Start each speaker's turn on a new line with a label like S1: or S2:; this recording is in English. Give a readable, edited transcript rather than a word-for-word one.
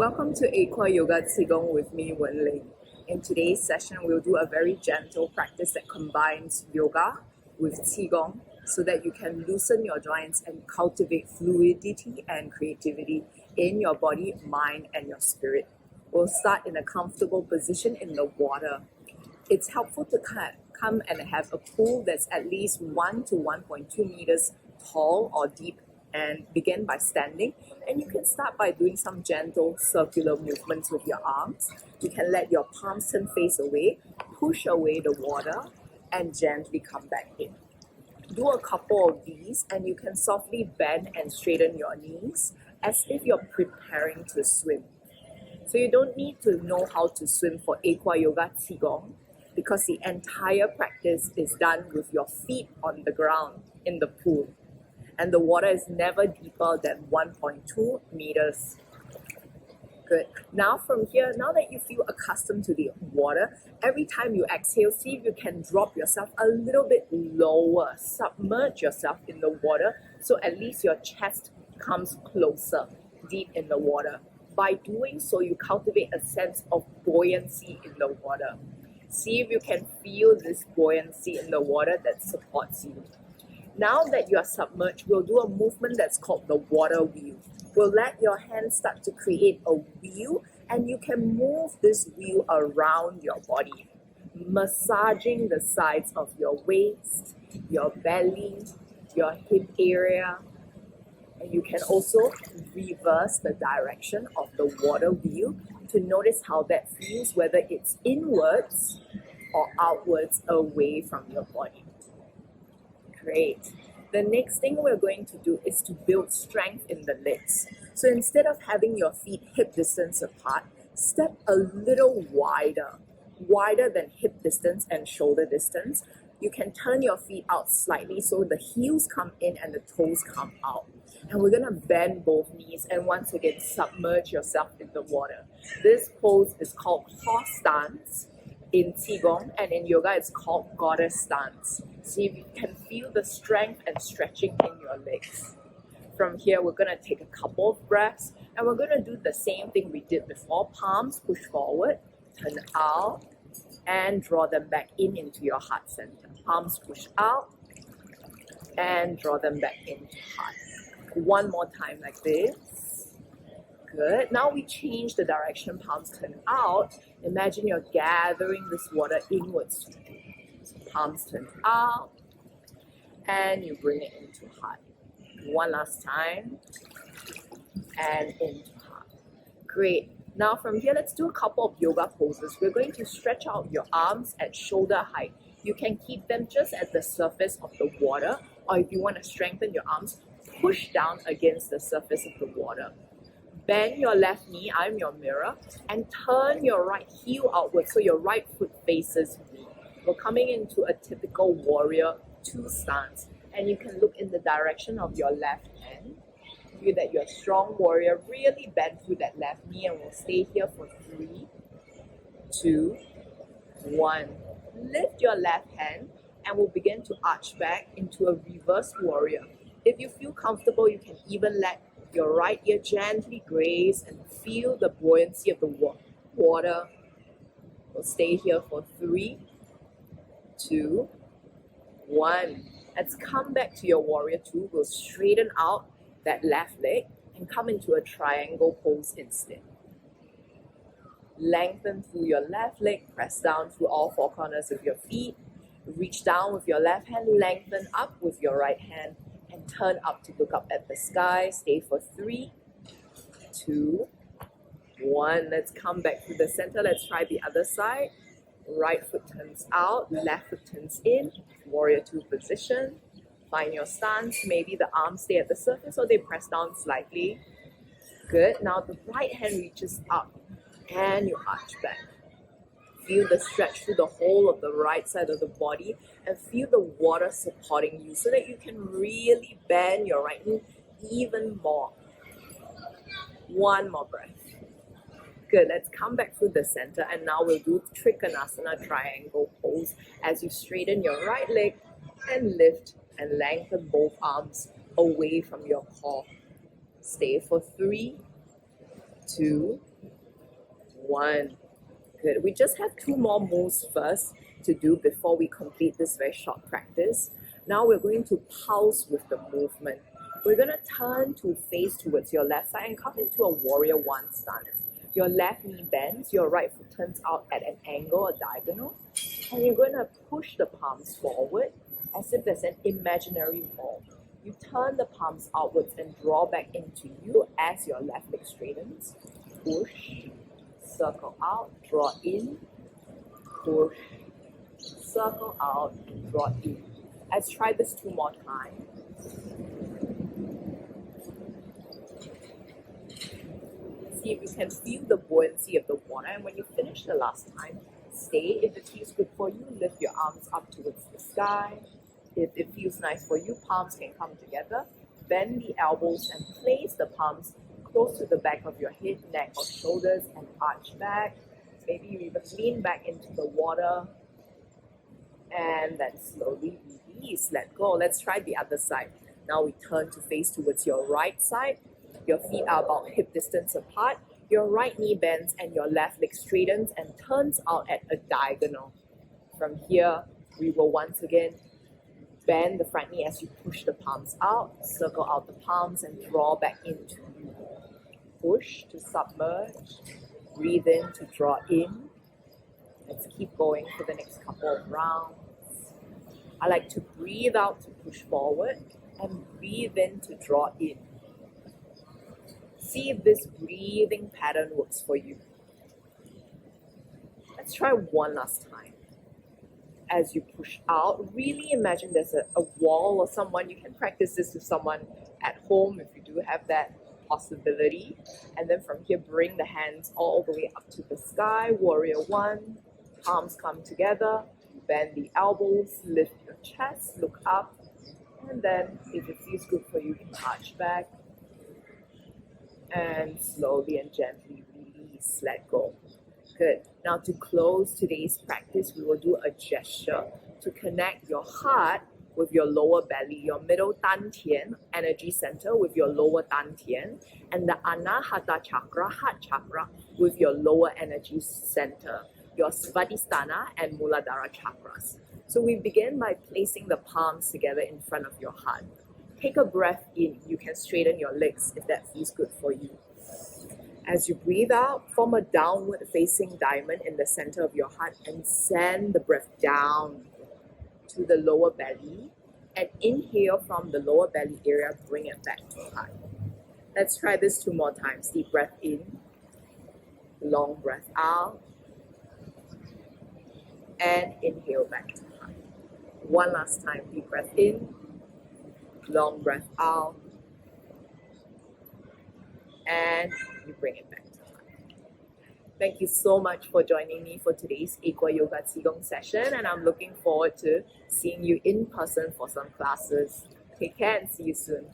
S1: Welcome to Aqua Qigong with me, Wenlin. In today's session, we'll do a very gentle practice that combines yoga with Qigong so that you can loosen your joints and cultivate fluidity and creativity in your body, mind, and your spirit. We'll start in a comfortable position in the water. It's helpful to come and have a pool that's at least 1 to 1.2 meters tall or deep, and begin by standing. And you can start by doing some gentle circular movements with your arms. You can let your palms turn face away, push away the water, and gently come back in. Do a couple of these, and you can softly bend and straighten your knees as if you're preparing to swim. So you don't need to know how to swim for Aqua Yoga Qigong, because the entire practice is done with your feet on the ground in the pool. And the water is never deeper than 1.2 meters. Good. Now from here, now that you feel accustomed to the water, every time you exhale, see if you can drop yourself a little bit lower, submerge yourself in the water, so at least your chest comes closer, deep in the water. By doing so, you cultivate a sense of buoyancy in the water. See if you can feel this buoyancy in the water that supports you. Now that you are submerged, we'll do a movement that's called the water wheel. We'll let your hands start to create a wheel, and you can move this wheel around your body, massaging the sides of your waist, your belly, your hip area. And you can also reverse the direction of the water wheel to notice how that feels, whether it's inwards or outwards away from your body. Great. The next thing we're going to do is to build strength in the legs. So instead of having your feet hip distance apart, step a little wider than hip distance and shoulder distance. You can turn your feet out slightly so the heels come in and the toes come out. And we're going to bend both knees and once again submerge yourself in the water. This pose is called horse stance in Qigong, and in yoga it's called goddess stance. See if you can feel the strength and stretching in your legs. From here, we're going to take a couple of breaths, and we're going to do the same thing we did before. Palms push forward, turn out, and draw them back into your heart center. Palms push out, and draw them back into heart. One more time like this. Good. Now we change the direction, palms turn out. Imagine you're gathering this water inwards. Palms turn out, and you bring it into heart. One last time, and into heart. Great. Now from here, let's do a couple of yoga poses. We're going to stretch out your arms at shoulder height. You can keep them just at the surface of the water, or if you want to strengthen your arms, push down against the surface of the water. Bend your left knee, I'm your mirror, and turn your right heel outward so your right foot faces me. We're coming into a typical warrior 2 stance, and you can look in the direction of your left hand. Feel that you're a strong warrior. Really bend through that left knee, and we'll stay here for 3, 2, 1. Lift your left hand, and we'll begin to arch back into a reverse warrior. If you feel comfortable, you can even let your right ear gently graze and feel the buoyancy of the water. We'll stay here for 3, 2, 1. Let's come back to your warrior 2. We'll straighten out that left leg and come into a triangle pose instead. Lengthen through your left leg, press down through all 4 corners of your feet. Reach down with your left hand, lengthen up with your right hand, and turn up to look up at the sky. Stay for 3, 2, 1. Let's come back to the center. Let's try the other side. Right foot turns out, left foot turns in. Warrior 2 position. Find your stance. Maybe the arms stay at the surface or they press down slightly. Good. Now the right hand reaches up and you arch back. Feel the stretch through the whole of the right side of the body, and feel the water supporting you so that you can really bend your right knee even more. One more breath. Good. Let's come back through the center, and now we'll do Trikonasana triangle pose as you straighten your right leg and lift and lengthen both arms away from your core. Stay for 3, 2, 1. Good. We just have 2 more moves first to do before we complete this very short practice. Now we're going to pulse with the movement. We're going to turn to face towards your left side and come into a warrior 1 stance. Your left knee bends, your right foot turns out at an angle, a diagonal, and you're going to push the palms forward as if there's an imaginary wall. You turn the palms outwards and draw back into you as your left leg straightens. Push, circle out, draw in, push, circle out, and draw in. Let's try this 2 more times. See if you can feel the buoyancy of the water, and when you finish the last time, stay. If it feels good for you, lift your arms up towards the sky. If it feels nice for you, palms can come together. Bend the elbows and place the palms close to the back of your head, neck, or shoulders, and arch back. Maybe you even lean back into the water. And then slowly release, let go. Let's try the other side. Now we turn to face towards your right side. Your feet are about hip distance apart. Your right knee bends and your left leg straightens and turns out at a diagonal. From here, we will once again bend the front knee as you push the palms out, circle out the palms and draw back into you. Push to submerge, breathe in to draw in. Let's keep going for the next couple of rounds. I like to breathe out to push forward and breathe in to draw in. See if this breathing pattern works for you. Let's try one last time. As you push out, really imagine there's a wall or someone. You can practice this with someone at home if you do have that possibility. And then from here, bring the hands all the way up to the sky. Warrior 1. Palms come together. Bend the elbows. Lift your chest. Look up. And then if it feels good for you, you can arch back. And slowly and gently release. Let go. Good. Now to close today's practice, we will do a gesture to connect your heart with your lower belly, your middle dantian energy center with your lower dantian, and the anahata chakra, heart chakra, with your lower energy center, your svadhisthana and muladhara chakras. So we begin by placing the palms together in front of your heart. Take a breath in. You can straighten your legs if that feels good for you. As you breathe out, form a downward facing diamond in the center of your heart and send the breath down to the lower belly. And inhale from the lower belly area, bring it back to heart. Let's try this 2 more times. Deep breath in, long breath out, and inhale back to heart. One last time. Deep breath in, long breath out, and you bring it back to heart. Thank you so much for joining me for today's Aqua Yoga Qigong session, and I'm looking forward to seeing you in person for some classes. Take care and see you soon.